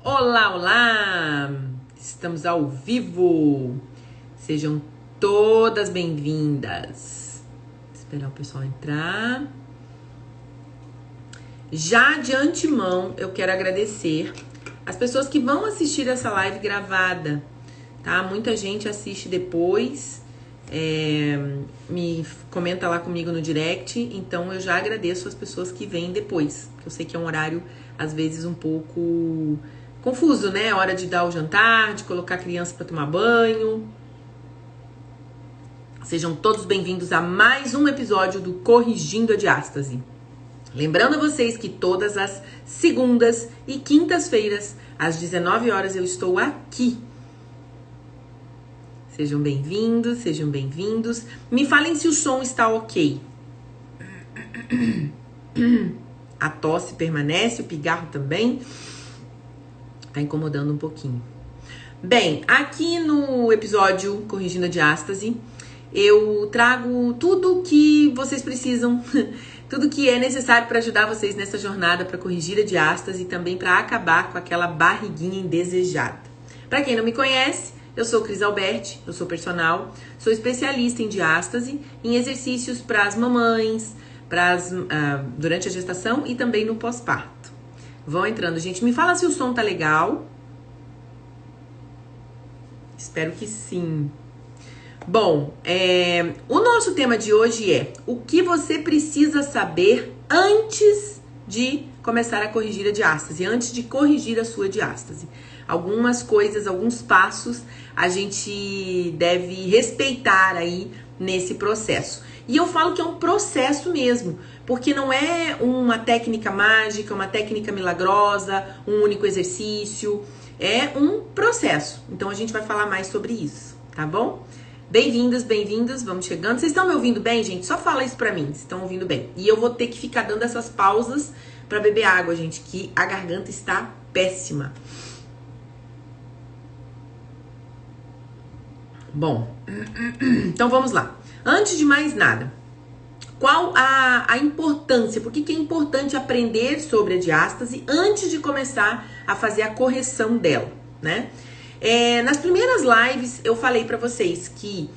Olá, olá! Estamos ao vivo. Sejam todas bem-vindas. Esperar o pessoal entrar. Já de antemão, eu quero agradecer as pessoas que vão assistir essa live gravada, tá? Muita gente assiste depois, me comenta lá comigo no direct, então eu já agradeço as pessoas que vêm depois, que eu sei que é um horário, às vezes, um pouco confuso, né? Hora de dar o jantar, de colocar a criança para tomar banho. Sejam todos bem-vindos a mais um episódio do Corrigindo a Diástase. Lembrando a vocês que todas as segundas e quintas-feiras, às 19 horas, eu estou aqui. Sejam bem-vindos, sejam bem-vindos. Me falem se o som está ok. A tosse permanece, o pigarro também. Tá incomodando um pouquinho. Bem, aqui no episódio Corrigindo a Diástase, eu trago tudo que vocês precisam, tudo que é necessário para ajudar vocês nessa jornada para corrigir a diástase e também para acabar com aquela barriguinha indesejada. Para quem não me conhece, eu sou Cris Alberti, eu sou personal, sou especialista em diástase, em exercícios para as mamães, durante a gestação e também no pós-parto. Vão entrando, gente. Me fala se o som tá legal. Espero que sim. Bom, o nosso tema de hoje é o que você precisa saber antes de começar a corrigir a diástase, antes de corrigir a sua diástase. Algumas coisas, alguns passos a gente deve respeitar aí nesse processo. E eu falo que é um processo mesmo, porque não é uma técnica mágica, uma técnica milagrosa, um único exercício, é um processo. Então a gente vai falar mais sobre isso, tá bom? Bem-vindos, bem-vindos, vamos chegando. Vocês estão me ouvindo bem, gente? Só fala isso pra mim, se estão ouvindo bem. E eu vou ter que ficar dando essas pausas pra beber água, gente, que a garganta está péssima. Bom, então vamos lá. Antes de mais nada, qual a importância? Por que é importante aprender sobre a diástase antes de começar a fazer a correção dela, né? Nas primeiras lives eu falei pra vocês que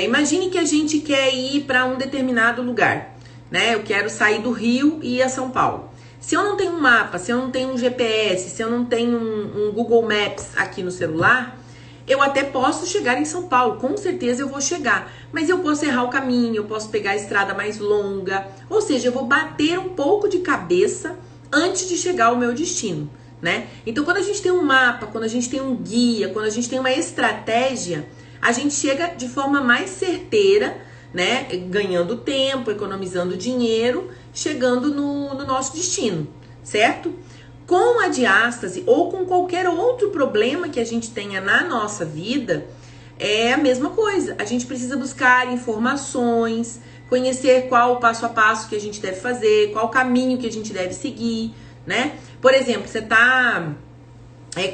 imagine que a gente quer ir pra um determinado lugar, né? Eu quero sair do Rio e ir a São Paulo. Se eu não tenho um mapa, se eu não tenho um GPS, se eu não tenho um Google Maps aqui no celular, eu até posso chegar em São Paulo, com certeza eu vou chegar, mas eu posso errar o caminho, eu posso pegar a estrada mais longa, ou seja, eu vou bater um pouco de cabeça antes de chegar ao meu destino, né? Então, quando a gente tem um mapa, quando a gente tem um guia, quando a gente tem uma estratégia, a gente chega de forma mais certeira, né? Ganhando tempo, economizando dinheiro, chegando no nosso destino, certo? Com a diástase ou com qualquer outro problema que a gente tenha na nossa vida, é a mesma coisa. A gente precisa buscar informações, conhecer qual o passo a passo que a gente deve fazer, qual o caminho que a gente deve seguir, né? Por exemplo, você tá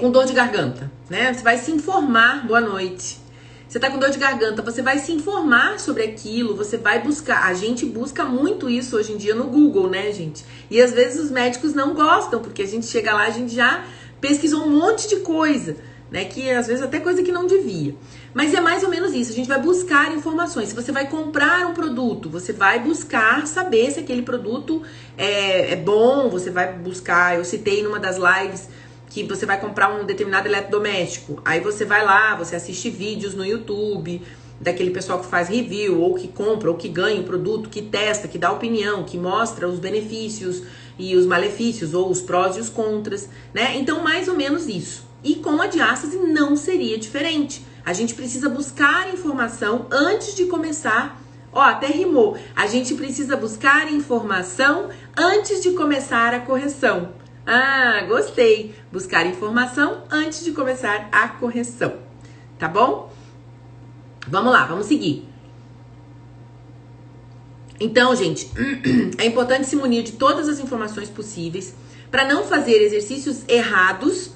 com dor de garganta, né? Você vai se informar, boa noite. Você tá com dor de garganta, você vai se informar sobre aquilo, você vai buscar. A gente busca muito isso hoje em dia no Google, né, gente? E às vezes os médicos não gostam, porque a gente chega lá, a gente já pesquisou um monte de coisa, né? Que às vezes até coisa que não devia. Mas é mais ou menos isso, a gente vai buscar informações. Se você vai comprar um produto, você vai buscar saber se aquele produto é bom, você vai buscar. Eu citei numa das lives que você vai comprar um determinado eletrodoméstico, aí você vai lá, você assiste vídeos no YouTube daquele pessoal que faz review, ou que compra, ou que ganha o produto, que testa, que dá opinião, que mostra os benefícios e os malefícios, ou os prós e os contras, né? Então, mais ou menos isso. E com a diástase não seria diferente. A gente precisa buscar informação antes de começar. Ó, até rimou. A gente precisa buscar informação antes de começar a correção. Ah, gostei. Buscar informação antes de começar a correção. Tá bom? Vamos lá, vamos seguir. Então, gente, é importante se munir de todas as informações possíveis para não fazer exercícios errados,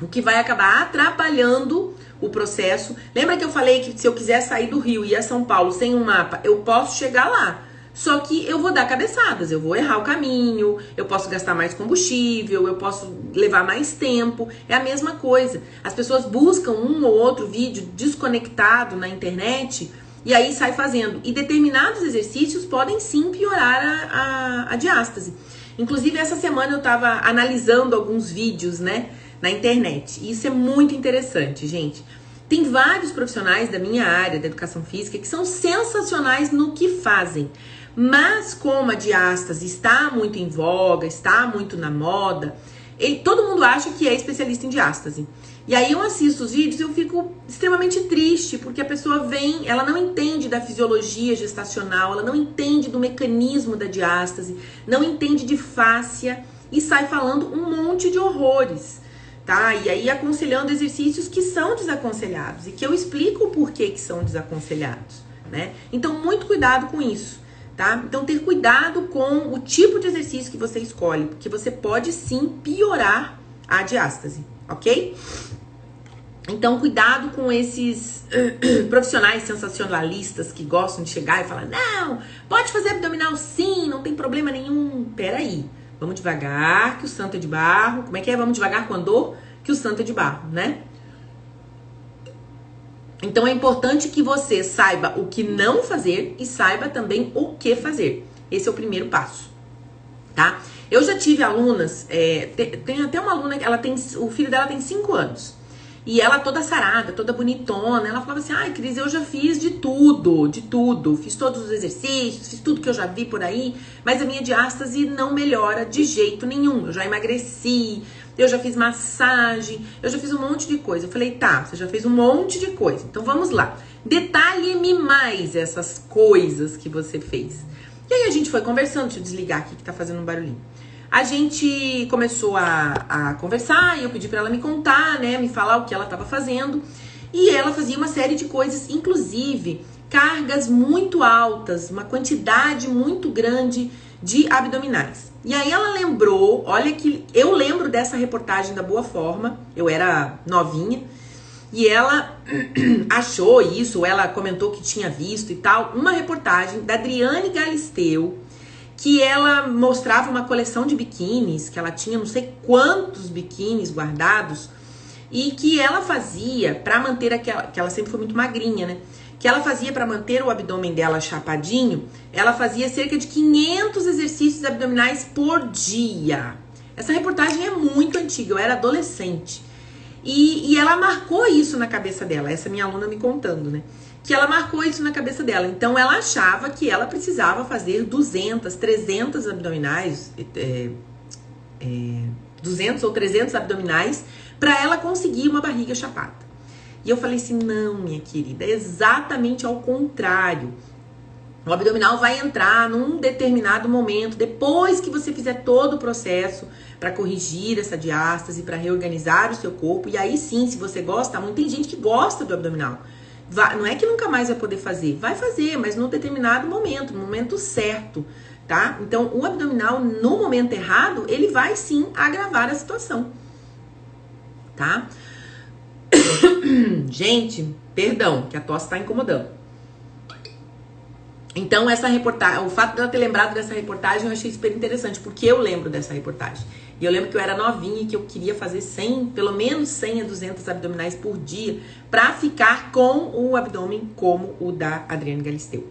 o que vai acabar atrapalhando o processo. Lembra que eu falei que se eu quiser sair do Rio e ir a São Paulo sem um mapa, eu posso chegar lá, Só que eu vou dar cabeçadas, eu vou errar o caminho, eu posso gastar mais combustível, eu posso levar mais tempo. É a mesma coisa. As pessoas buscam um ou outro vídeo desconectado na internet e aí sai fazendo. E determinados exercícios podem sim piorar a diástase. Inclusive, essa semana eu tava analisando alguns vídeos, né, na internet. E isso é muito interessante, gente. Tem vários profissionais da minha área, da educação física, que são sensacionais no que fazem. Mas como a diástase está muito em voga, está muito na moda, todo mundo acha que é especialista em diástase. E aí eu assisto os vídeos e eu fico extremamente triste, porque a pessoa vem, ela não entende da fisiologia gestacional, ela não entende do mecanismo da diástase, não entende de fáscia e sai falando um monte de horrores, tá? E aí aconselhando exercícios que são desaconselhados e que eu explico o porquê que são desaconselhados, né? Então muito cuidado com isso, tá? Então ter cuidado com o tipo de exercício que você escolhe, porque você pode sim piorar a diástase, ok? Então, cuidado com esses profissionais sensacionalistas que gostam de chegar e falar, não, pode fazer abdominal sim, não tem problema nenhum. Peraí, vamos devagar, que o santo é de barro. Como é que é? Vamos devagar com a dor, que o santo é de barro, né? Então, é importante que você saiba o que não fazer e saiba também o que fazer. Esse é o primeiro passo, tá? Eu já tive alunas, tem até uma aluna que o filho dela tem 5 anos. E ela toda sarada, toda bonitona, ela falava assim, ai, Cris, eu já fiz de tudo, fiz todos os exercícios, fiz tudo que eu já vi por aí, mas a minha diástase não melhora de jeito nenhum, eu já emagreci, eu já fiz massagem, eu já fiz um monte de coisa. Eu falei, tá, você já fez um monte de coisa, então vamos lá, detalhe-me mais essas coisas que você fez. E aí a gente foi conversando, deixa eu desligar aqui que tá fazendo um barulhinho. A gente começou a conversar e eu pedi pra ela me contar, né, me falar o que ela tava fazendo. E ela fazia uma série de coisas, inclusive cargas muito altas, uma quantidade muito grande de abdominais. E aí ela lembrou, olha que eu lembro dessa reportagem da Boa Forma, eu era novinha, e ela achou isso, ou ela comentou que tinha visto e tal, uma reportagem da Adriane Galisteu, que ela mostrava uma coleção de biquínis, que ela tinha não sei quantos biquínis guardados, e que ela fazia para manter aquela, que ela sempre foi muito magrinha, né? Que ela fazia para manter o abdômen dela chapadinho, ela fazia cerca de 500 exercícios abdominais por dia. Essa reportagem é muito antiga, eu era adolescente. E ela marcou isso na cabeça dela, essa minha aluna me contando, né? Que ela marcou isso na cabeça dela. Então, ela achava que ela precisava fazer 200, 300 abdominais, 200 ou 300 abdominais, para ela conseguir uma barriga chapada. E eu falei assim, não, minha querida, é exatamente ao contrário. O abdominal vai entrar num determinado momento, depois que você fizer todo o processo para corrigir essa diástase, para reorganizar o seu corpo. E aí sim, se você gosta muito, tem gente que gosta do abdominal. Não é que nunca mais vai poder fazer, vai fazer, mas num determinado momento, no momento certo, tá? Então, o abdominal, no momento errado, ele vai sim agravar a situação, tá? Gente, perdão, que a tosse tá incomodando. Então, essa reportagem, o fato de ela ter lembrado dessa reportagem, eu achei super interessante, porque eu lembro dessa reportagem. E eu lembro que eu era novinha e que eu queria fazer 100, pelo menos 100 a 200 abdominais por dia, pra ficar com o abdômen como o da Adriane Galisteu.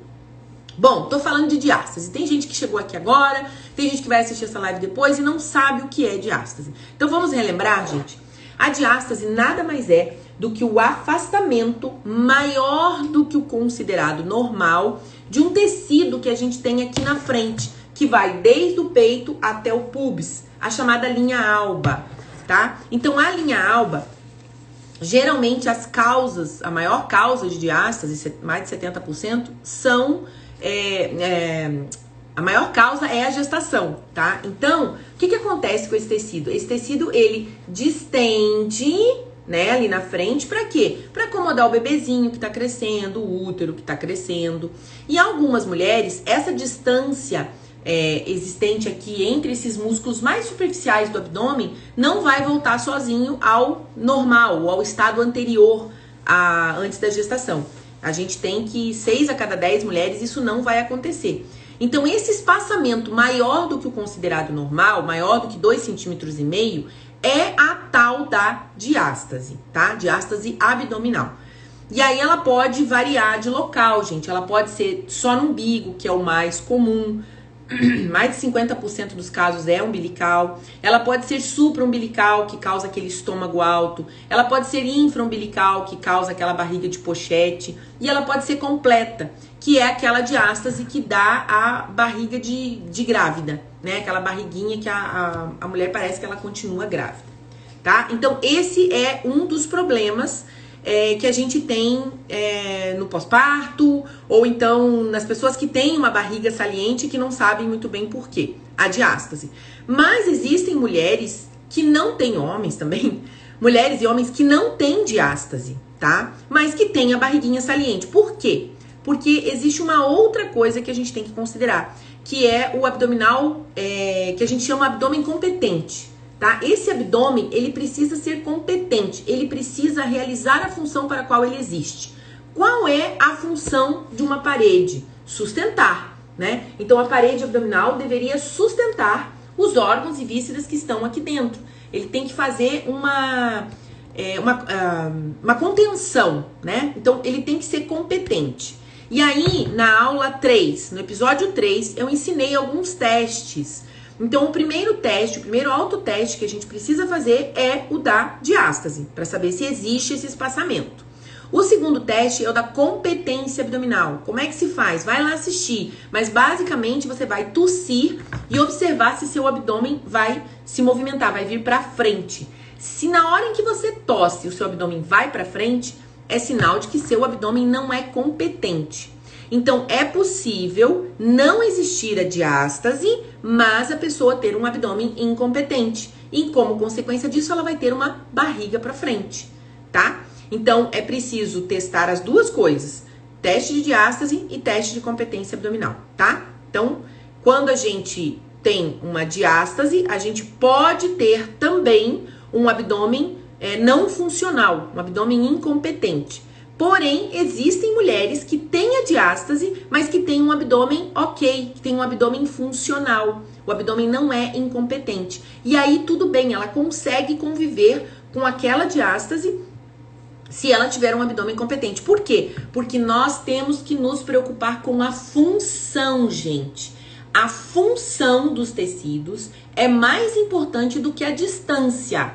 Bom, tô falando de diástase. Tem gente que chegou aqui agora, tem gente que vai assistir essa live depois e não sabe o que é diástase. Então, vamos relembrar, gente? A diástase nada mais é do que o afastamento maior do que o considerado normal de um tecido que a gente tem aqui na frente, que vai desde o peito até o pubis, a chamada linha alba, tá? Então, a linha alba, geralmente as causas, a maior causa de diástase, mais de 70%, são... a maior causa é a gestação, tá? Então, o que acontece com esse tecido? Esse tecido, ele distende, né, ali na frente, pra quê? Pra acomodar o bebezinho que tá crescendo, o útero que tá crescendo. E algumas mulheres, essa distância existente aqui entre esses músculos mais superficiais do abdômen não vai voltar sozinho ao normal, ao estado anterior antes da gestação. A gente tem que 6 a cada 10 mulheres, isso não vai acontecer. Então, esse espaçamento maior do que o considerado normal, maior do que 2,5 cm, é a tal da diástase, tá? Diástase abdominal. E aí ela pode variar de local, gente. Ela pode ser só no umbigo, que é o mais comum. Mais de 50% dos casos é umbilical. Ela pode ser supraumbilical, que causa aquele estômago alto. Ela pode ser infraumbilical, que causa aquela barriga de pochete. E ela pode ser completa, que é aquela diástase que dá a barriga de grávida, né? Aquela barriguinha que a mulher parece que ela continua grávida, tá? Então, esse é um dos problemas que a gente tem no pós-parto, ou então nas pessoas que têm uma barriga saliente e que não sabem muito bem por quê, a diástase. Mas existem mulheres que não têm, homens também, mulheres e homens que não têm diástase, tá? Mas que têm a barriguinha saliente. Por quê? Porque existe uma outra coisa que a gente tem que considerar, que é o abdominal, que a gente chama abdômen competente. Tá? Esse abdômen, ele precisa ser competente, ele precisa realizar a função para a qual ele existe. Qual é a função de uma parede? Sustentar, né? Então, a parede abdominal deveria sustentar os órgãos e vísceras que estão aqui dentro. Ele tem que fazer uma contenção, né? Então, ele tem que ser competente. E aí, na aula 3, no episódio 3, eu ensinei alguns testes. Então, o primeiro teste, o primeiro autoteste que a gente precisa fazer é o da diástase, para saber se existe esse espaçamento. O segundo teste é o da competência abdominal. Como é que se faz? Vai lá assistir, mas basicamente você vai tossir e observar se seu abdômen vai se movimentar, vai vir para frente. Se na hora em que você tosse o seu abdômen vai para frente, é sinal de que seu abdômen não é competente. Então, é possível não existir a diástase, mas a pessoa ter um abdômen incompetente. E como consequência disso, ela vai ter uma barriga para frente, tá? Então, é preciso testar as duas coisas. Teste de diástase e teste de competência abdominal, tá? Então, quando a gente tem uma diástase, a gente pode ter também um abdômen não funcional, um abdômen incompetente. Porém, existem mulheres que têm a diástase, mas que têm um abdômen ok, que têm um abdômen funcional. O abdômen não é incompetente. E aí, tudo bem, ela consegue conviver com aquela diástase se ela tiver um abdômen competente. Por quê? Porque nós temos que nos preocupar com a função, gente. A função dos tecidos é mais importante do que a distância,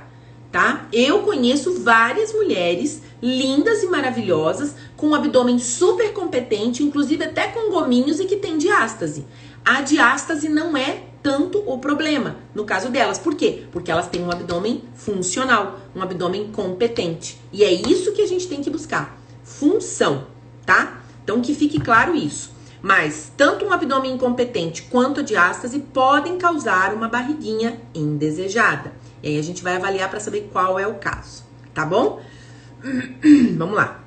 tá? Eu conheço várias mulheres lindas e maravilhosas, com um abdômen super competente, inclusive até com gominhos e que tem diástase. A diástase não é tanto o problema, no caso delas. Por quê? Porque elas têm um abdômen funcional, um abdômen competente. E é isso que a gente tem que buscar, função, tá? Então que fique claro isso. Mas tanto um abdômen incompetente quanto a diástase podem causar uma barriguinha indesejada. E aí a gente vai avaliar para saber qual é o caso, tá bom? Vamos lá.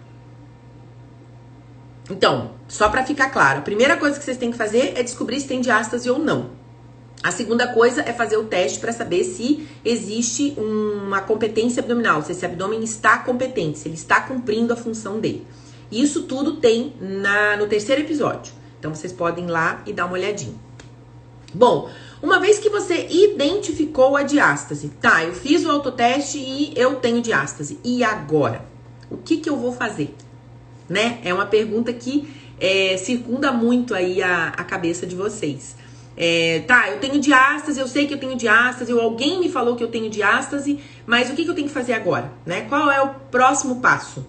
Então, só para ficar claro, a primeira coisa que vocês têm que fazer é descobrir se tem diástase ou não. A segunda coisa é fazer o teste para saber se existe uma competência abdominal, se esse abdômen está competente, se ele está cumprindo a função dele. Isso tudo tem no terceiro episódio. Então, vocês podem ir lá e dar uma olhadinha. Bom, uma vez que você identificou a diástase, tá, eu fiz o autoteste e eu tenho diástase. E agora? O que eu vou fazer? Né? É uma pergunta que circunda muito aí a cabeça de vocês. Tá, eu tenho diástase, eu sei que eu tenho diástase, ou alguém me falou que eu tenho diástase, mas o que eu tenho que fazer agora? Né? Qual é o próximo passo?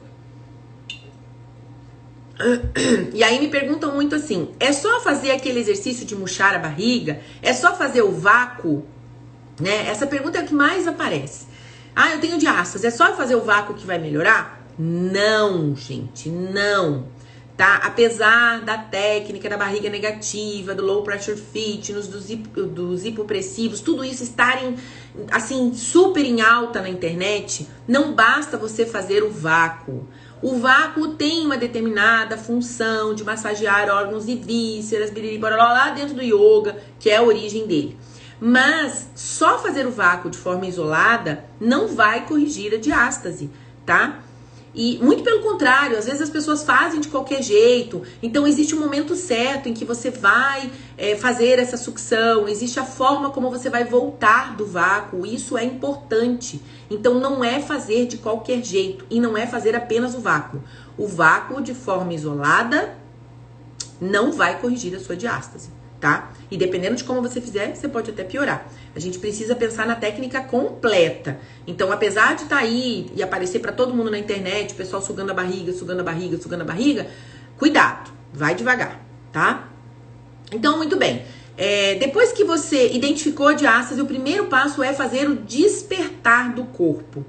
E aí me perguntam muito assim, é só fazer aquele exercício de murchar a barriga? É só fazer o vácuo? Né? Essa pergunta é a que mais aparece. Ah, eu tenho diástase, é só fazer o vácuo que vai melhorar? Não, gente, não. Tá? Apesar da técnica da barriga negativa, do low pressure fitness, dos hipopressivos, tudo isso estarem assim super em alta na internet, não basta você fazer o vácuo. O vácuo tem uma determinada função de massagear órgãos e vísceras, lá dentro do yoga, que é a origem dele. Mas só fazer o vácuo de forma isolada não vai corrigir a diástase, tá? E muito pelo contrário, às vezes as pessoas fazem de qualquer jeito. Então existe um momento certo em que você vai fazer essa sucção, existe a forma como você vai voltar do vácuo, isso é importante. Então não é fazer de qualquer jeito e não é fazer apenas o vácuo. O vácuo de forma isolada não vai corrigir a sua diástase, tá? E dependendo de como você fizer, você pode até piorar. A gente precisa pensar na técnica completa. Então, apesar de estar aí e aparecer para todo mundo na internet, o pessoal sugando a barriga, sugando a barriga, sugando a barriga, cuidado, vai devagar, tá? Então, muito bem. Depois que você identificou a diástase, o primeiro passo é fazer o despertar do corpo.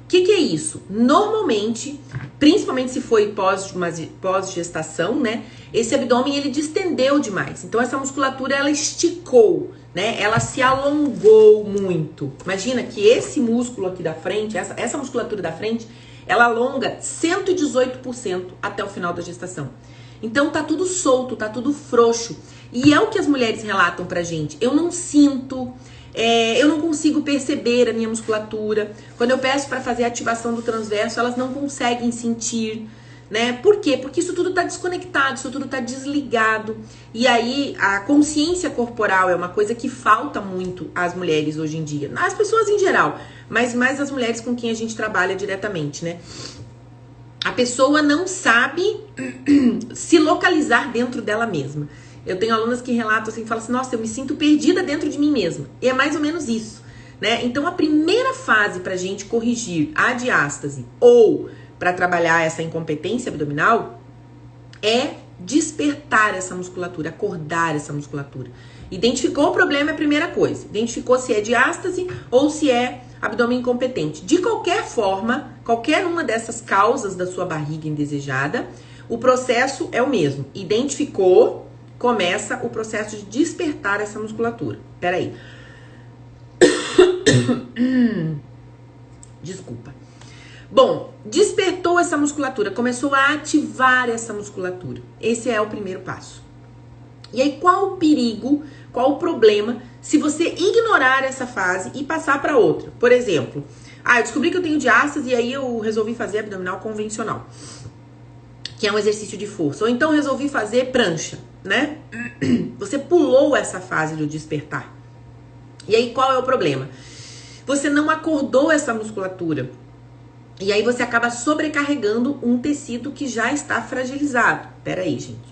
O que é isso? Normalmente, principalmente se foi pós-gestação, né? Esse abdômen, ele distendeu demais. Então, essa musculatura, ela esticou, né? Ela se alongou muito. Imagina que esse músculo aqui da frente, essa musculatura da frente, ela alonga 118% até o final da gestação. Então, tá tudo solto, tá tudo frouxo. E é o que as mulheres relatam pra gente. Eu não sinto... eu não consigo perceber a minha musculatura. Quando eu peço para fazer a ativação do transverso, elas não conseguem sentir, né? Por quê? Porque isso tudo tá desconectado, isso tudo tá desligado. E aí, a consciência corporal é uma coisa que falta muito às mulheres hoje em dia. Às pessoas em geral, mas mais as mulheres com quem a gente trabalha diretamente, né? A pessoa não sabe se localizar dentro dela mesma. Eu tenho alunas que relatam assim, falam assim, nossa, eu me sinto perdida dentro de mim mesma. E é mais ou menos isso, né? Então, a primeira fase pra gente corrigir a diástase ou para trabalhar essa incompetência abdominal é despertar essa musculatura, acordar essa musculatura. Identificou o problema é a primeira coisa. Identificou se é diástase ou se é abdômen incompetente. De qualquer forma, qualquer uma dessas causas da sua barriga indesejada, o processo é o mesmo. Identificou, começa o processo de despertar essa musculatura. Peraí. Desculpa. Bom, despertou essa musculatura, começou a ativar essa musculatura. Esse é o primeiro passo. E aí, qual o perigo, qual o problema se você ignorar essa fase e passar para outra? Por exemplo, eu descobri que eu tenho diástase e aí eu resolvi fazer abdominal convencional, que é um exercício de força. Ou então resolvi fazer prancha, né? Você pulou essa fase do despertar. E aí, qual é o problema? Você não acordou essa musculatura. E aí você acaba sobrecarregando um tecido que já está fragilizado. Pera aí, gente.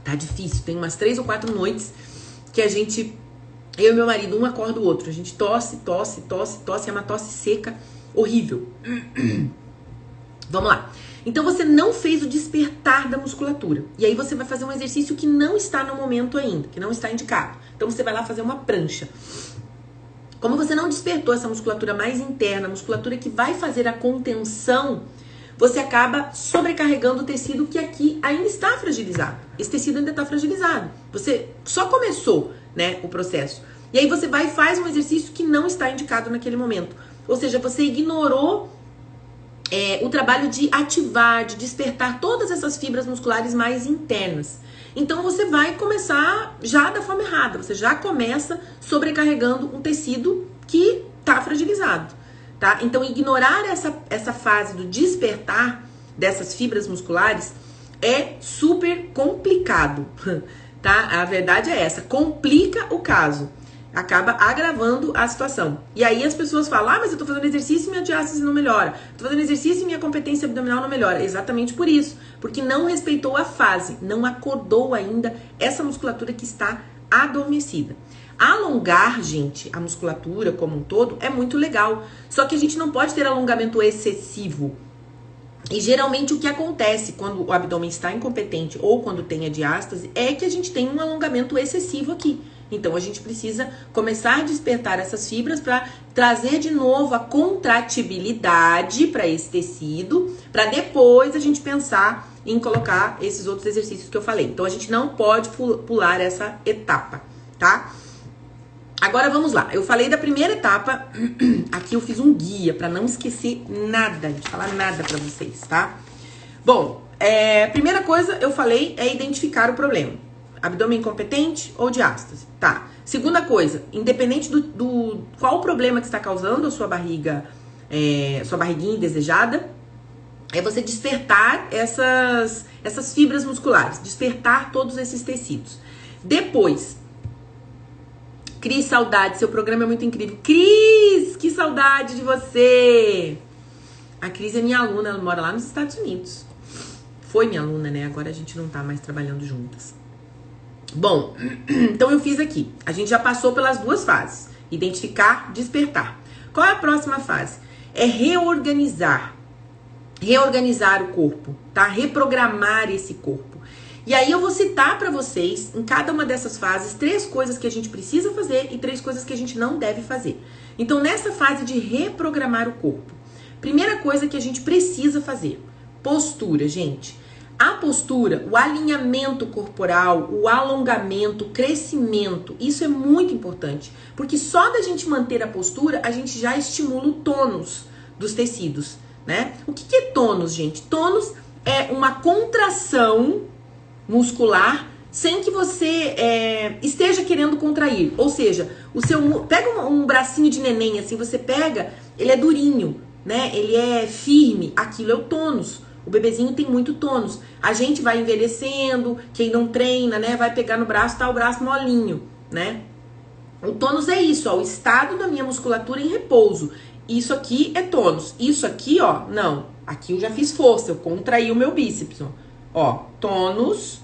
Tá difícil. Tem umas 3 ou 4 noites que a gente... Eu e meu marido, um acorda o outro. A gente tosse, é uma tosse seca horrível. Vamos lá. Então você não fez o despertar da musculatura. E aí você vai fazer um exercício que não está no momento ainda, que não está indicado. Então você vai lá fazer uma prancha. Como você não despertou essa musculatura mais interna, a musculatura que vai fazer a contenção, você acaba sobrecarregando o tecido que aqui ainda está fragilizado. Esse tecido ainda está fragilizado. Você só começou, né, o processo. E aí você vai e faz um exercício que não está indicado naquele momento. Ou seja, você ignorou o trabalho de ativar, de despertar todas essas fibras musculares mais internas. Então você vai começar já da forma errada. Você já começa sobrecarregando um tecido que está fragilizado, tá? Então ignorar essa fase do despertar dessas fibras musculares é super complicado, tá? A verdade é essa, complica o caso. Acaba agravando a situação. E aí as pessoas falam, mas eu tô fazendo exercício e minha diástase não melhora. Tô fazendo exercício e minha competência abdominal não melhora. Exatamente por isso. Porque não respeitou a fase, não acordou ainda essa musculatura que está adormecida. Alongar, gente, a musculatura como um todo é muito legal. Só que a gente não pode ter alongamento excessivo. E geralmente o que acontece quando o abdômen está incompetente ou quando tem a diástase é que a gente tem um alongamento excessivo aqui. Então, a gente precisa começar a despertar essas fibras para trazer de novo a contratibilidade para esse tecido, para depois a gente pensar em colocar esses outros exercícios que eu falei. Então, a gente não pode pular essa etapa, tá? Agora, vamos lá. Eu falei da primeira etapa, aqui eu fiz um guia para não esquecer nada, de falar nada para vocês, tá? Bom, primeira coisa eu falei é identificar o problema. Abdômen incompetente ou diástase? Tá. Segunda coisa, independente do qual o problema que está causando a sua barriga, sua barriguinha indesejada, é você despertar essas fibras musculares, despertar todos esses tecidos. Depois, Cris, saudade, seu programa é muito incrível. Cris, que saudade de você! A Cris é minha aluna, ela mora lá nos Estados Unidos. Foi minha aluna, né? Agora a gente não tá mais trabalhando juntas. Bom, então eu fiz aqui. A gente já passou pelas duas fases. Identificar, despertar. Qual é a próxima fase? É reorganizar. Reorganizar o corpo, tá? Reprogramar esse corpo. E aí eu vou citar pra vocês, em cada uma dessas fases, 3 coisas que a gente precisa fazer e 3 coisas que a gente não deve fazer. Então, nessa fase de reprogramar o corpo, primeira coisa que a gente precisa fazer, postura, gente. A postura, o alinhamento corporal, o alongamento, o crescimento, isso é muito importante. Porque só da gente manter a postura, a gente já estimula o tônus dos tecidos, né? O que é tônus, gente? Tônus é uma contração muscular sem que você esteja querendo contrair. Ou seja, pega um bracinho de neném, assim, você pega, ele é durinho, né? Ele é firme, aquilo é o tônus. O bebezinho tem muito tônus. A gente vai envelhecendo, quem não treina, né, vai pegar no braço, tá o braço molinho, né? O tônus é isso, ó, o estado da minha musculatura em repouso. Isso aqui é tônus. Isso aqui, ó, não. Aqui eu já fiz força, eu contraí o meu bíceps, ó. Ó, tônus,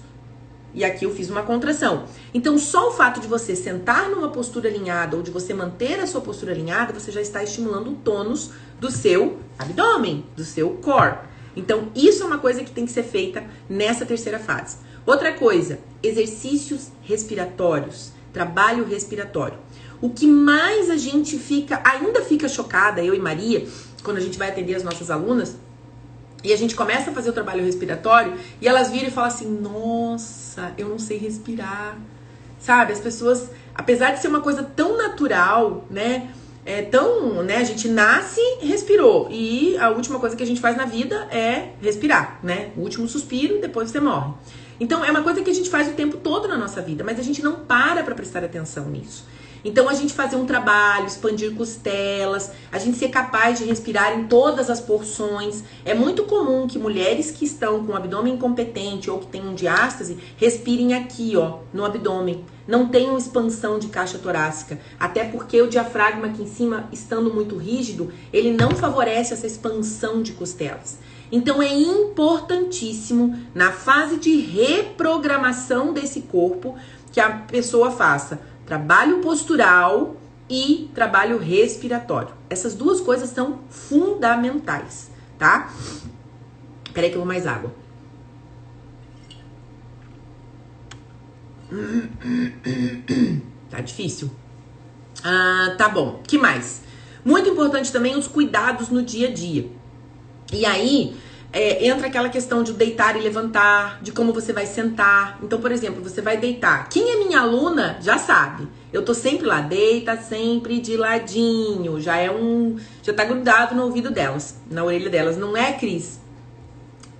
e aqui eu fiz uma contração. Então, só o fato de você sentar numa postura alinhada ou de você manter a sua postura alinhada, você já está estimulando o tônus do seu abdômen, do seu core. Então, isso é uma coisa que tem que ser feita nessa terceira fase. Outra coisa, exercícios respiratórios, trabalho respiratório. O que mais a gente ainda fica chocada, eu e Maria, quando a gente vai atender as nossas alunas, e a gente começa a fazer o trabalho respiratório, e elas viram e falam assim, nossa, eu não sei respirar. Sabe, as pessoas, apesar de ser uma coisa tão natural, né, a gente nasce, respirou, e a última coisa que a gente faz na vida é respirar, né, o último suspiro, depois você morre. Então, é uma coisa que a gente faz o tempo todo na nossa vida, mas a gente não para prestar atenção nisso. Então, a gente fazer um trabalho, expandir costelas, a gente ser capaz de respirar em todas as porções. É muito comum que mulheres que estão com o abdômen incompetente ou que tenham diástase, respirem aqui, ó, no abdômen. Não tenham expansão de caixa torácica, até porque o diafragma aqui em cima, estando muito rígido, ele não favorece essa expansão de costelas. Então, é importantíssimo, na fase de reprogramação desse corpo, que a pessoa faça trabalho postural e trabalho respiratório. Essas duas coisas são fundamentais, tá? Peraí que eu vou mais água. Tá difícil. Tá bom. Que mais? Muito importante também os cuidados no dia a dia. E aí, entra aquela questão de deitar e levantar, de como você vai sentar. Então, por exemplo, você vai deitar. Quem é minha aluna já sabe. Eu tô sempre lá, deita sempre de ladinho. Já tá grudado no ouvido delas, na orelha delas. Não é, Cris?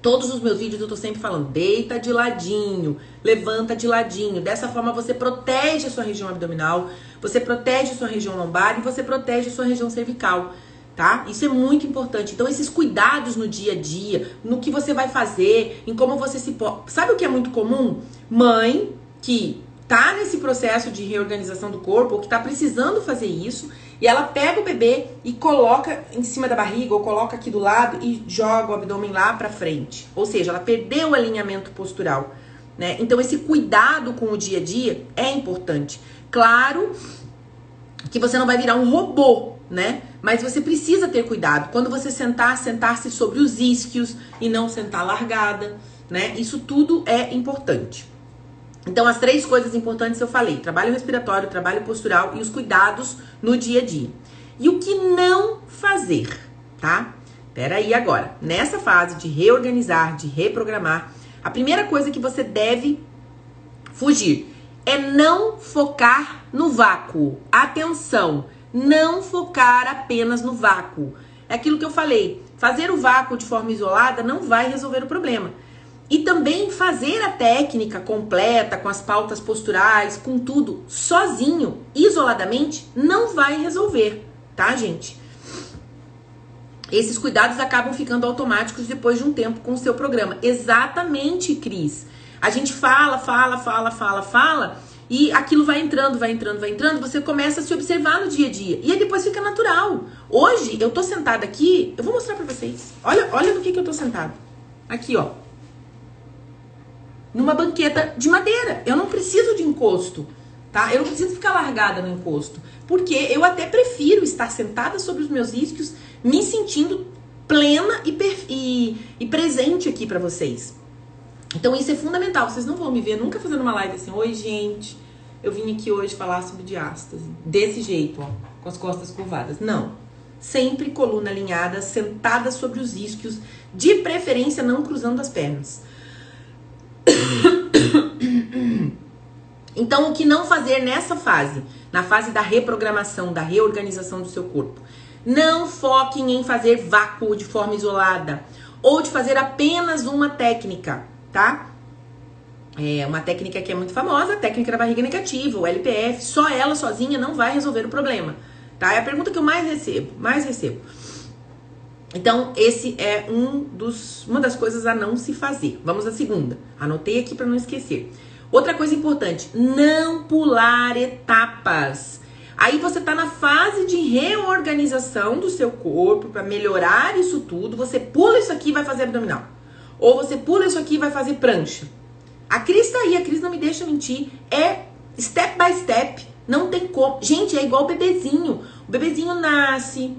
Todos os meus vídeos eu tô sempre falando, deita de ladinho, levanta de ladinho. Dessa forma você protege a sua região abdominal, você protege a sua região lombar e você protege a sua região cervical. Tá? Isso é muito importante. Então, esses cuidados no dia a dia, no que você vai fazer, em como você se... Sabe o que é muito comum? Mãe que tá nesse processo de reorganização do corpo, ou que tá precisando fazer isso, e ela pega o bebê e coloca em cima da barriga, ou coloca aqui do lado e joga o abdômen lá pra frente. Ou seja, ela perdeu o alinhamento postural, né? Então, esse cuidado com o dia a dia é importante. Claro que você não vai virar um robô, né? Mas você precisa ter cuidado. Quando você sentar-se sobre os isquios e não sentar largada, né? Isso tudo é importante. Então, as 3 coisas importantes eu falei. Trabalho respiratório, trabalho postural e os cuidados no dia a dia. E o que não fazer, tá? Peraí agora. Nessa fase de reorganizar, de reprogramar, a primeira coisa que você deve fugir é não focar no vácuo. Atenção! Não focar apenas no vácuo. É aquilo que eu falei. Fazer o vácuo de forma isolada não vai resolver o problema. E também fazer a técnica completa, com as pautas posturais, com tudo, sozinho, isoladamente, não vai resolver, tá, gente? Esses cuidados acabam ficando automáticos depois de um tempo com o seu programa. Exatamente, Cris. A gente fala, e aquilo vai entrando, você começa a se observar no dia a dia. E aí depois fica natural. Hoje, eu tô sentada aqui, eu vou mostrar pra vocês. Olha no que eu tô sentada. Aqui, ó. Numa banqueta de madeira. Eu não preciso de encosto, tá? Eu não preciso ficar largada no encosto. Porque eu até prefiro estar sentada sobre os meus isquios, me sentindo plena e presente aqui pra vocês. Então isso é fundamental. Vocês não vão me ver nunca fazendo uma live assim: oi, gente, eu vim aqui hoje falar sobre diástase. Desse jeito, ó, com as costas curvadas. Não. Sempre coluna alinhada, sentada sobre os isquios, de preferência não cruzando as pernas. Então, o que não fazer nessa fase? Na fase da reprogramação, da reorganização do seu corpo. Não foquem em fazer vácuo de forma isolada. Ou de fazer apenas uma técnica, tá? É uma técnica que é muito famosa, a técnica da barriga negativa, o LPF. Só ela sozinha não vai resolver o problema, tá? É a pergunta que eu mais recebo. Então, esse é uma das coisas a não se fazer. Vamos à segunda. Anotei aqui para não esquecer. Outra coisa importante, não pular etapas. Aí você tá na fase de reorganização do seu corpo para melhorar isso tudo. Você pula isso aqui e vai fazer abdominal. Ou você pula isso aqui e vai fazer prancha. A Cris tá aí, a Cris não me deixa mentir. É step by step. Não tem como. Gente, é igual o bebezinho. O bebezinho nasce.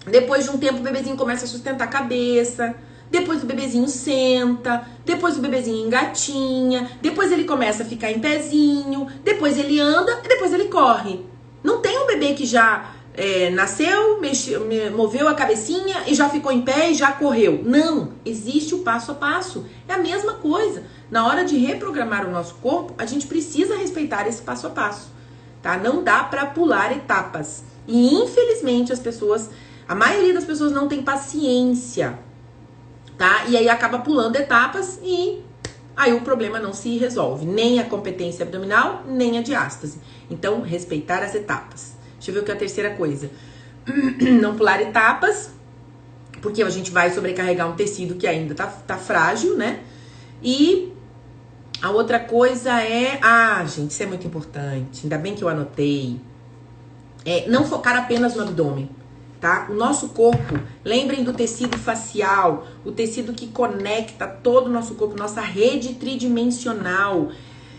Depois de um tempo o bebezinho começa a sustentar a cabeça. Depois o bebezinho senta, depois o bebezinho engatinha, depois ele começa a ficar em pezinho, depois ele anda e depois ele corre. Não tem um bebê que já nasceu, moveu a cabecinha e já ficou em pé e já correu. Não, existe o passo a passo. É a mesma coisa. Na hora de reprogramar o nosso corpo, a gente precisa respeitar esse passo a passo, tá? Não dá pra pular etapas. E infelizmente a maioria das pessoas não tem paciência, tá? E aí acaba pulando etapas e aí o problema não se resolve. Nem a competência abdominal, nem a diástase. Então, respeitar as etapas. Deixa eu ver o que é a terceira coisa. Não pular etapas, porque a gente vai sobrecarregar um tecido que ainda tá frágil, né? E a outra coisa é... gente, isso é muito importante. Ainda bem que eu anotei. Não focar apenas no abdômen. Tá? O nosso corpo, lembrem do tecido facial, o tecido que conecta todo o nosso corpo, nossa rede tridimensional.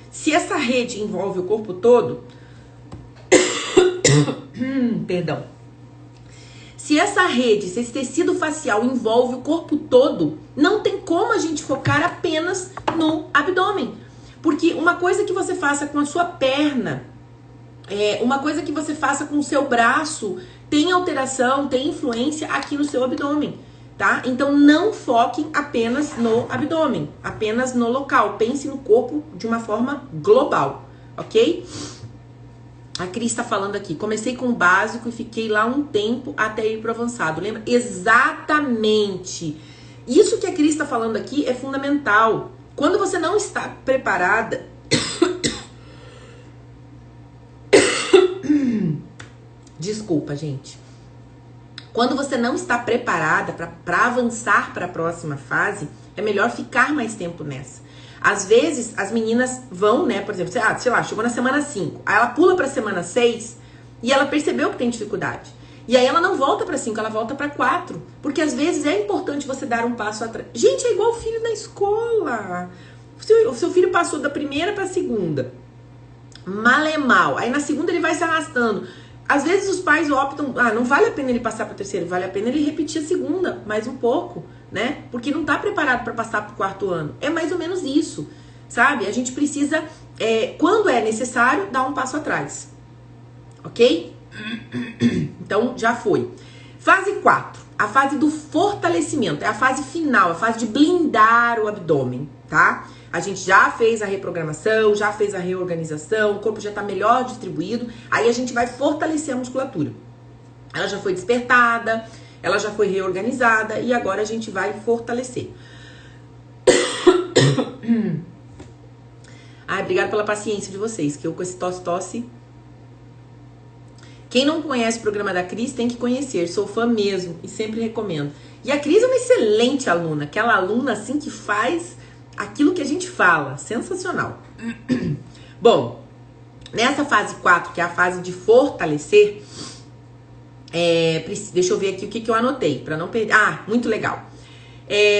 Se essa rede envolve o corpo todo, perdão. Se esse tecido facial envolve o corpo todo, não tem como a gente focar apenas no abdômen. Porque uma coisa que você faça com a sua perna, uma coisa que você faça com o seu braço, tem alteração, tem influência aqui no seu abdômen, tá? Então não foquem apenas no abdômen, apenas no local. Pense no corpo de uma forma global, ok? A Cris tá falando aqui, comecei com o básico e fiquei lá um tempo até ir pro avançado. Lembra? Exatamente. Isso que a Cris tá falando aqui é fundamental. Quando você não está preparada... Desculpa, gente. Quando você não está preparada para avançar para a próxima fase, é melhor ficar mais tempo nessa. Às vezes, as meninas vão, né, por exemplo, sei lá, chegou na semana 5, aí ela pula para a semana 6 e ela percebeu que tem dificuldade. E aí ela não volta para 5, ela volta para 4, porque às vezes é importante você dar um passo atrás. Gente, é igual o filho na escola. O seu filho passou da primeira para a segunda. Mal é mal. Aí na segunda ele vai se arrastando. Às vezes os pais optam, não vale a pena ele passar para o terceiro, vale a pena ele repetir a segunda, mais um pouco, né? Porque não tá preparado para passar para o 4º ano. É mais ou menos isso, sabe? A gente precisa, quando é necessário, dar um passo atrás, ok? Então, já foi. Fase 4, a fase do fortalecimento, é a fase final, a fase de blindar o abdômen, tá? A gente já fez a reprogramação, já fez a reorganização, o corpo já tá melhor distribuído, aí a gente vai fortalecer a musculatura. Ela já foi despertada, ela já foi reorganizada e agora a gente vai fortalecer. Ai, obrigada pela paciência de vocês, que eu com esse tosse. Quem não conhece o programa da Cris tem que conhecer, sou fã mesmo e sempre recomendo. E a Cris é uma excelente aluna, aquela aluna assim que faz aquilo que a gente fala, sensacional. Bom, nessa fase 4, que é a fase de fortalecer, deixa eu ver aqui o que eu anotei, para não perder. Ah, muito legal.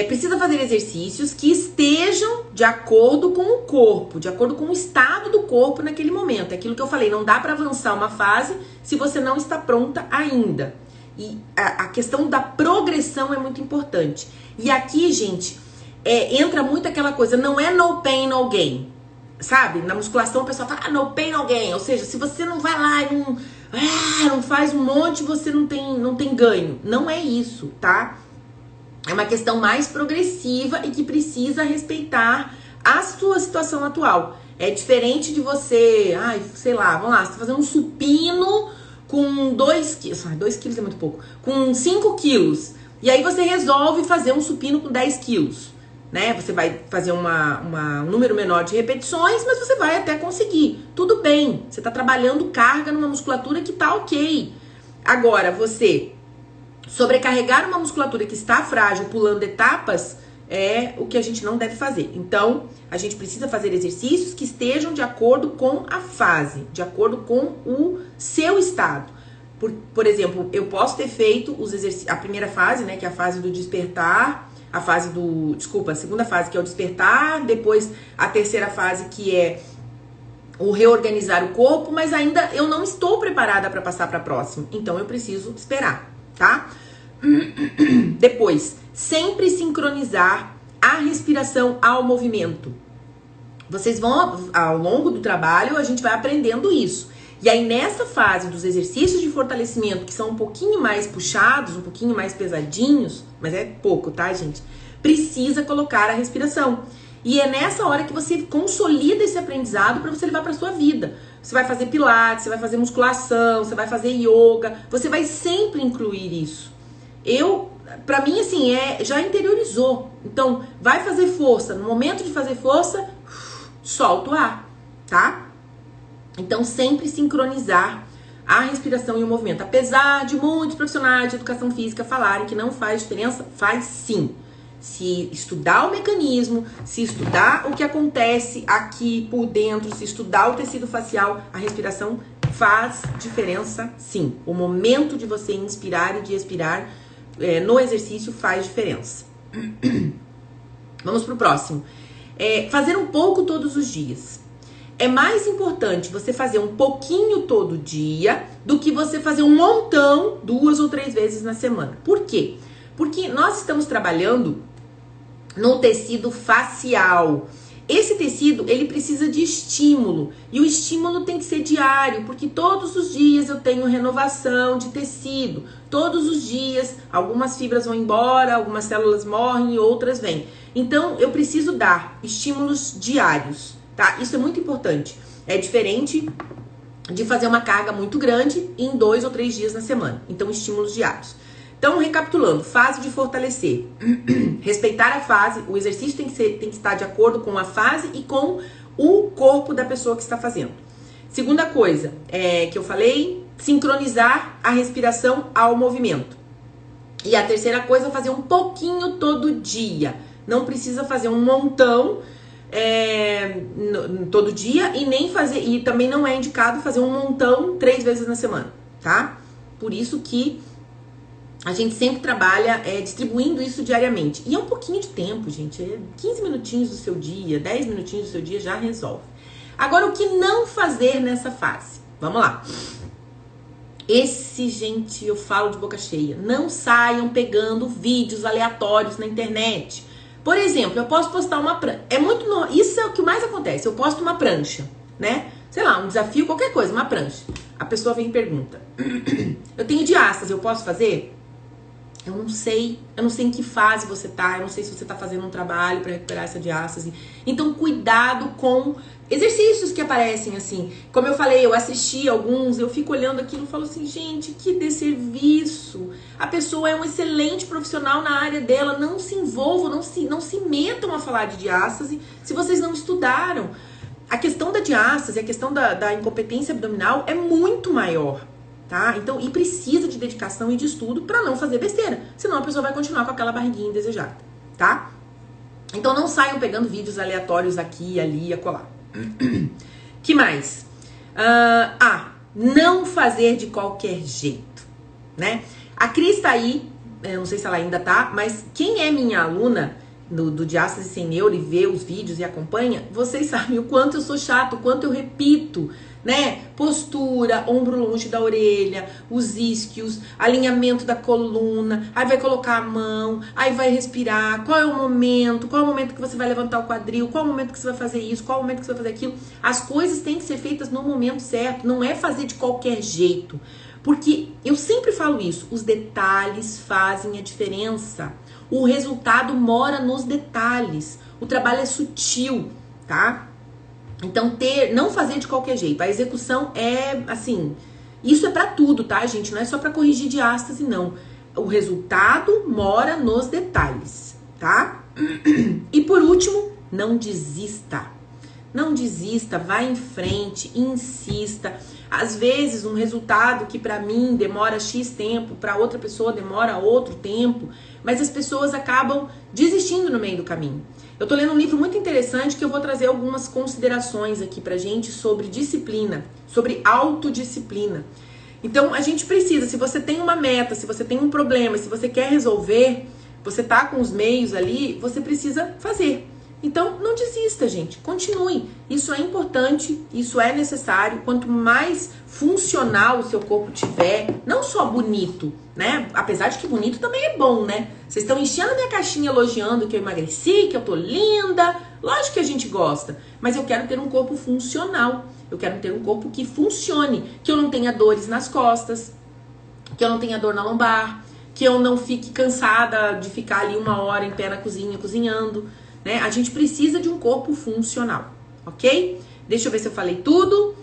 Precisa fazer exercícios que estejam de acordo com o corpo, de acordo com o estado do corpo naquele momento. É aquilo que eu falei, não dá para avançar uma fase se você não está pronta ainda. E a questão da progressão é muito importante. E aqui, gente, entra muito aquela coisa, não é no pain, no gain. Sabe? Na musculação o pessoal fala, no pain, no gain. Ou seja, se você não vai lá e não faz um monte, você não tem ganho. Não é isso, tá? É uma questão mais progressiva e que precisa respeitar a sua situação atual. É diferente de você, sei lá, vamos lá, você tá fazendo um supino com 2 quilos, 2 quilos é muito pouco, com 5 quilos. E aí você resolve fazer um supino com 10 quilos, né? Você vai fazer um número menor de repetições, mas você vai até conseguir. Tudo bem, você tá trabalhando carga numa musculatura que tá ok. Agora, você sobrecarregar uma musculatura que está frágil pulando etapas é o que a gente não deve fazer. Então, a gente precisa fazer exercícios que estejam de acordo com a fase, de acordo com o seu estado. Por exemplo, eu posso ter feito a primeira fase, né, que é a fase do despertar, a segunda fase, que é o despertar, depois a terceira fase, que é o reorganizar o corpo, mas ainda eu não estou preparada para passar para a próxima. Então, eu preciso esperar. Tá? Depois, sempre sincronizar a respiração ao movimento. Vocês vão, ao longo do trabalho, a gente vai aprendendo isso. E aí, nessa fase dos exercícios de fortalecimento, que são um pouquinho mais puxados, um pouquinho mais pesadinhos, mas é pouco, tá, gente? Precisa colocar a respiração. E é nessa hora que você consolida esse aprendizado para você levar para sua vida. Você vai fazer pilates, você vai fazer musculação, você vai fazer yoga, você vai sempre incluir isso. Pra mim, assim, já interiorizou. Então, vai fazer força. No momento de fazer força, solta o ar, tá? Então, sempre sincronizar a respiração e o movimento. Apesar de muitos profissionais de educação física falarem que não faz diferença, faz sim. Se estudar o mecanismo, se estudar o que acontece aqui por dentro, se estudar o tecido facial, a respiração faz diferença sim. O momento de você inspirar e de expirar no exercício faz diferença. Vamos pro próximo. Fazer um pouco todos os dias. É mais importante você fazer um pouquinho todo dia do que você fazer um montão 2 ou 3 vezes na semana. Por quê? Porque nós estamos trabalhando no tecido facial. Esse tecido, ele precisa de estímulo. E o estímulo tem que ser diário, porque todos os dias eu tenho renovação de tecido. Todos os dias, algumas fibras vão embora, algumas células morrem e outras vêm. Então, eu preciso dar estímulos diários, tá? Isso é muito importante. É diferente de fazer uma carga muito grande em 2 ou 3 dias na semana. Então, estímulos diários. Então, recapitulando, fase de fortalecer. Respeitar a fase, o exercício tem que estar de acordo com a fase e com o corpo da pessoa que está fazendo. Segunda coisa, que eu falei, sincronizar a respiração ao movimento. E a terceira coisa, fazer um pouquinho todo dia. Não precisa fazer um montão todo dia e também não é indicado fazer um montão 3 vezes na semana, tá? Por isso que a gente sempre trabalha distribuindo isso diariamente. E é um pouquinho de tempo, gente. 15 minutinhos do seu dia, 10 minutinhos do seu dia já resolve. Agora, o que não fazer nessa fase? Vamos lá. Gente, eu falo de boca cheia. Não saiam pegando vídeos aleatórios na internet. Por exemplo, eu posso postar uma prancha. Isso é o que mais acontece. Eu posto uma prancha, né? Sei lá, um desafio, qualquer coisa, uma prancha. A pessoa vem e pergunta. Eu tenho diástase, eu posso fazer? Eu não sei em que fase você tá, eu não sei se você tá fazendo um trabalho para recuperar essa diástase. Então, cuidado com exercícios que aparecem assim. Como eu falei, eu assisti alguns, eu fico olhando aquilo e falo assim, gente, que desserviço. A pessoa é um excelente profissional na área dela, não se envolvam, não se metam a falar de diástase se vocês não estudaram. A questão da diástase, a questão da incompetência abdominal é muito maior. Tá? Então, e precisa de dedicação e de estudo para não fazer besteira. Senão a pessoa vai continuar com aquela barriguinha indesejada, tá? Então não saiam pegando vídeos aleatórios aqui, ali e acolá. Que mais? Não fazer de qualquer jeito, né? A Cris tá aí, eu não sei se ela ainda tá, mas quem é minha aluna do Diástase Sem Neuro e vê os vídeos e acompanha, vocês sabem o quanto eu sou chato, o quanto eu repito, né? Postura, ombro longe da orelha, os isquios, alinhamento da coluna, aí vai colocar a mão, aí vai respirar, qual é o momento que você vai levantar o quadril, qual é o momento que você vai fazer isso, qual é o momento que você vai fazer aquilo. As coisas têm que ser feitas no momento certo, não é fazer de qualquer jeito. Porque eu sempre falo isso, os detalhes fazem a diferença. O resultado mora nos detalhes. O trabalho é sutil, tá? Então, não fazer de qualquer jeito. A execução é, assim, isso é pra tudo, tá, gente? Não é só pra corrigir diástase, não. O resultado mora nos detalhes, tá? E por último, não desista. Não desista, vá em frente, insista. Às vezes, um resultado que pra mim demora X tempo, pra outra pessoa demora outro tempo, mas as pessoas acabam desistindo no meio do caminho. Eu tô lendo um livro muito interessante que eu vou trazer algumas considerações aqui pra gente sobre disciplina, sobre autodisciplina. Então, a gente precisa, se você tem uma meta, se você tem um problema, se você quer resolver, você tá com os meios ali, você precisa fazer. Então, não desista, gente. Continue. Isso é importante, isso é necessário. Quanto mais funcional o seu corpo tiver, não só bonito, né? Apesar de que bonito também é bom, né? Vocês estão enchendo a minha caixinha elogiando que eu emagreci, que eu tô linda. Lógico que a gente gosta, mas eu quero ter um corpo funcional. Eu quero ter um corpo que funcione, que eu não tenha dores nas costas, que eu não tenha dor na lombar, que eu não fique cansada de ficar ali 1 hora em pé na cozinha cozinhando. Né? A gente precisa de um corpo funcional, ok? Deixa eu ver se eu falei tudo.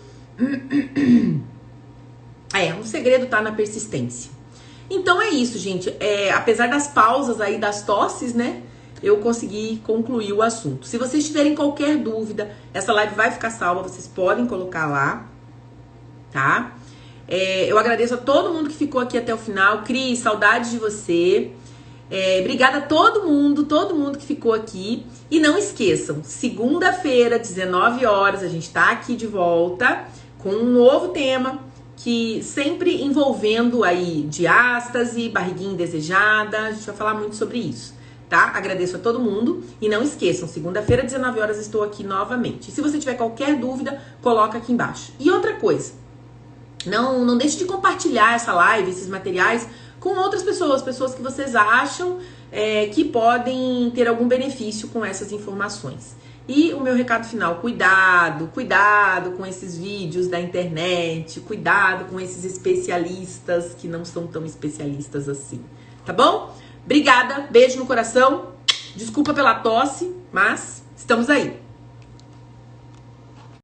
O segredo tá na persistência. Então é isso, gente. Apesar das pausas aí, das tosses, né? Eu consegui concluir o assunto. Se vocês tiverem qualquer dúvida, essa live vai ficar salva, vocês podem colocar lá, tá? Eu agradeço a todo mundo que ficou aqui até o final. Cris, saudade de você. Obrigada a todo mundo que ficou aqui. E não esqueçam, segunda-feira, 19 horas, a gente tá aqui de volta com um novo tema, que sempre envolvendo aí diástase, barriguinha indesejada. A gente vai falar muito sobre isso, tá? Agradeço a todo mundo. E não esqueçam, segunda-feira, 19 horas, estou aqui novamente. E se você tiver qualquer dúvida, coloca aqui embaixo. E outra coisa, não deixe de compartilhar essa live, esses materiais, com outras pessoas que vocês acham que podem ter algum benefício com essas informações. E o meu recado final, cuidado com esses vídeos da internet, cuidado com esses especialistas que não são tão especialistas assim, tá bom? Obrigada, beijo no coração, desculpa pela tosse, mas estamos aí.